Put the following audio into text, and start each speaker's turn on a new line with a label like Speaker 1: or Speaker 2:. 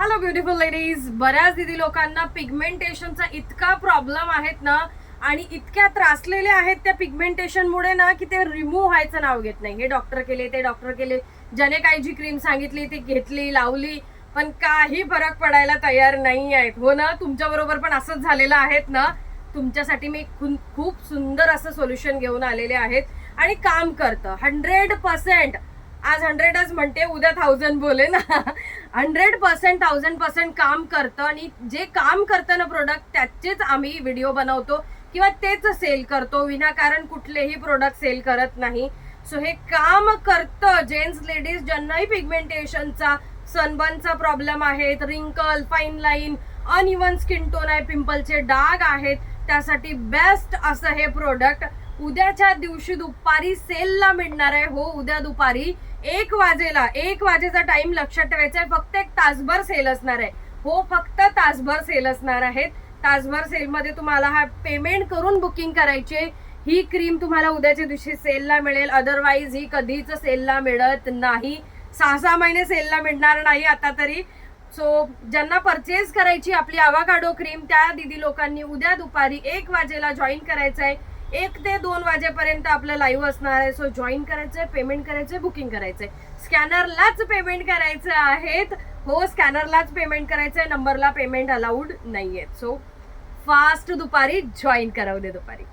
Speaker 1: Hello beautiful ladies. बऱ्याच दिदी लोकांना पिगमेंटेशनचा इतका प्रॉब्लेम आहेत ना आणि इतक्या त्रासलेले आहेत त्या पिगमेंटेशनमुळे ना की ते रिमूव्ह व्हायचं नाव घेत नाही. हे डॉक्टर केले ते डॉक्टर केले, ज्याने काही जी क्रीम सांगितली ती घेतली लावली, पण काही फरक पडायला तयार नाही आहेत. हो ना, तुमच्या बरोबर पण असंच झालेलं आहेत ना. तुमच्यासाठी मी खूप सुंदर असं सोल्युशन घेऊन आलेले आहेत आणि काम करतं 100%. आज 100च म्हणते, उद्या 1000 बोले ना. 100% 1000% काम करतं आणि जे काम करतं ना प्रोडक्ट, त्याचेच आम्ही व्हिडिओ बनवतो किंवा तेच सेल करतो. विनाकारण कुठलेही प्रोडक्ट सेल करत नाही. सो हे काम करतं. जेंट्स लेडीज ज्यांनाही पिगमेंटेशनचा, सनबर्नचा प्रॉब्लेम आहेत, रिंकल, fine line, uneven skin tone आहे, पिंपलचे डाग आहेत, त्यासाठी बेस्ट असं हे प्रोडक्ट उद्याच्या दिवशी दुपारी सेलला मिळणार आहे. हो, उद्या दुपारी 1 वाजेला, 1 वाजेचा टाइम लक्षात ठेवायचा आहे. फक्त 1 तासभर सेल असणार आहे. हो, फक्त तासभर सेल असणार आहेत. तासभर सेलमध्ये तुम्हाला हा पेमेंट करून बुकिंग करायची. ही क्रीम तुम्हाला उद्याच्या दिवशी सेलला मिळेल, अदरवाईज ही कधीच सेलला मिळत नाही. 6 महिने सेलला मिळणार नाही आता तरी. सो ज्यांना परचेस करायची आपली अवाकाडो क्रीम, त्या दीदी लोकांनी उद्या दुपारी 1 वाजेला जॉईन करायचं आहे. 1 ते 2 वाजेपर्यंत आपलं लाईव्ह असणार आहे. सो जॉईन करायचंय, पेमेंट करायचंय, बुकिंग करायचंय. स्कॅनरलाच पेमेंट करायचं आहेत. हो, स्कॅनरलाच पेमेंट करायचंय, नंबरला पेमेंट अलाउड नाहीये. सो फास्ट दुपारी जॉईन करा उद्या दुपारी.